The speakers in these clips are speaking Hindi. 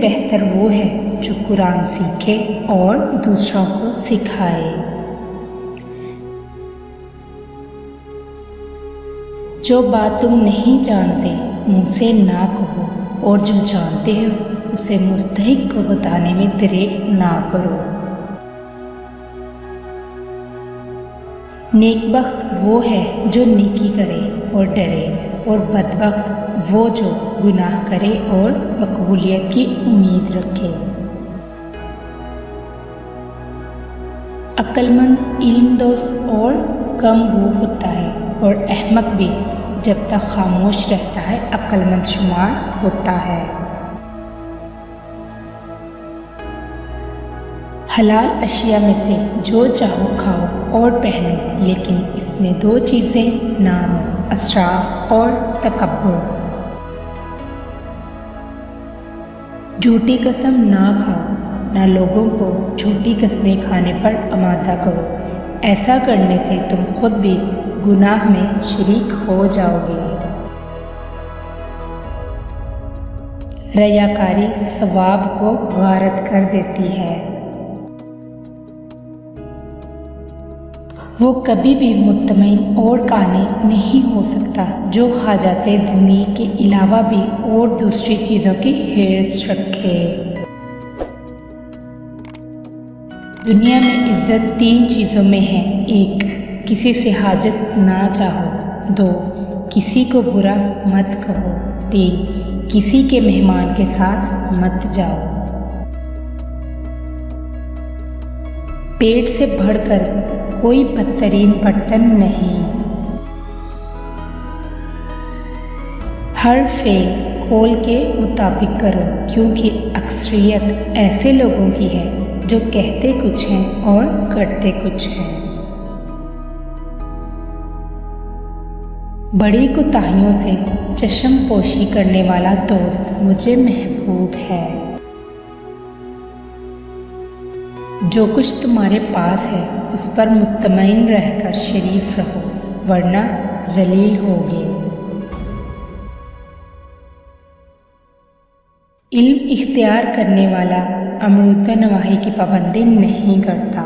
बेहतर वो है जो कुरान सीखे और दूसरों को सिखाए। जो बात तुम नहीं जानते मुँह से ना कहो, और जो जानते हो उसे मुस्तहिक को बताने में देर ना करो। नेकबख्त वो है जो नेकी करे और डरे, और बदबख्त वो जो गुनाह करे और मकबूलियत की उम्मीद रखे। अक्लमंद इल्मदोस और कम गो होता है, और अहमक भी जब तक खामोश रहता है अक्लमंद शुमार होता है। हलाल अशिया में से जो चाहो खाओ और पहनो, लेकिन इसमें दो चीज़ें ना हो, असराफ और तकब्बुर। झूठी कसम ना खाओ, ना लोगों को झूठी कस्में खाने पर आमादा करो। ऐसा करने से तुम खुद भी गुनाह में शरीक हो जाओगे। रयाकारी सवाब को गारत कर देती है। वो कभी भी मुत्तमईन और काने नहीं हो सकता जो हाजाते ज़िंदगी के अलावा भी और दूसरी चीज़ों की हिर्स रखे। दुनिया में इज्जत तीन चीज़ों में है। एक, किसी से हाजत ना चाहो। दो, किसी को बुरा मत कहो। तीन, किसी के मेहमान के साथ मत जाओ। पेट से बढ़कर कोई बदतरीन बर्तन नहीं। हर फेल कौल के मुताबिक करो, क्योंकि अक्सरियत ऐसे लोगों की है जो कहते कुछ हैं और करते कुछ हैं। बड़ी कोताहियों से चश्म पोशी करने वाला दोस्त मुझे महबूब है। जो कुछ तुम्हारे पास है उस पर मुत्तमईन रहकर शरीफ रहो, वरना जलील होगे। इल्म इख्तियार करने वाला अमरूद नवाही की पाबंदी नहीं करता।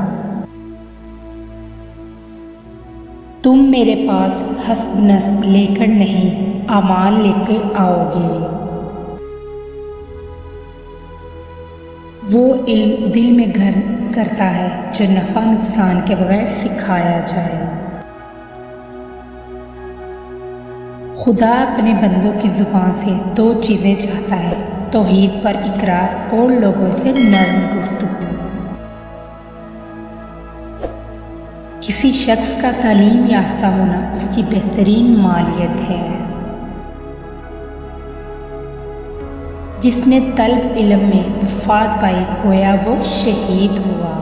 तुम मेरे पास हस्ब नस्ब लेकर नहीं, आमाल लेकर आओगे। वो इल्म दिल में घर करता है जो नफा नुकसान के बगैर सिखाया जाए। खुदा अपने बंदों की जुबान से दो चीज़ें चाहता है, तौहीद पर इकरार और लोगों से नर्म गुफ्तगू। किसी शख्स का तालीम याफ्ता होना उसकी बेहतरीन मालियत है। जिसने तलब इल्म में वफात पाई गोया वो शहीद हुआ।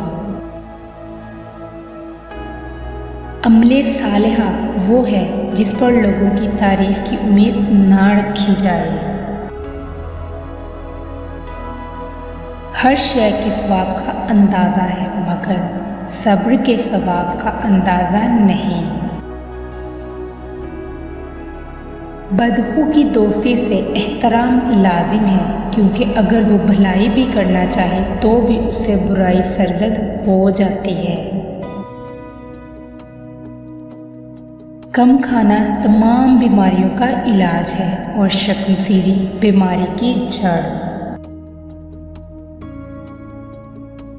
अमले सालिहा वो है जिस पर लोगों की तारीफ की उम्मीद ना रखी जाए। हर शय के सवाब का अंदाज़ा है, मगर सब्र के सवाब का अंदाज़ा नहीं। बदहू की दोस्ती से एहतराम लाजिम है, क्योंकि अगर वो भलाई भी करना चाहे तो भी उससे बुराई सरजद हो जाती है। कम खाना तमाम बीमारियों का इलाज है और शक्नसीरी बीमारी की जड़।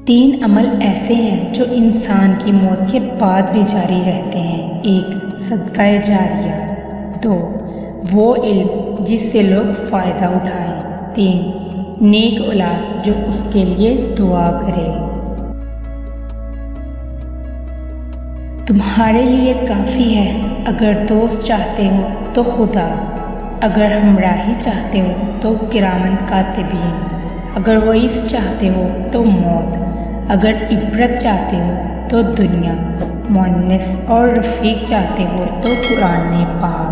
3 अमल ऐसे हैं जो इंसान की मौत के बाद भी जारी रहते हैं। 1, सदका जारिया। 2, वो इल्म जिससे लोग फ़ायदा उठाएं। 3, नेक औलाद जो उसके लिए दुआ करे। तुम्हारे लिए काफ़ी है अगर दोस्त चाहते हो तो खुदा, अगर हमराही चाहते हो तो किरामन कातिबीन, अगर वईस चाहते हो तो मौत, अगर इबरत चाहते हो तो दुनिया, मुअन्निस और रफ़ीक चाहते हो तो कुरान पाक।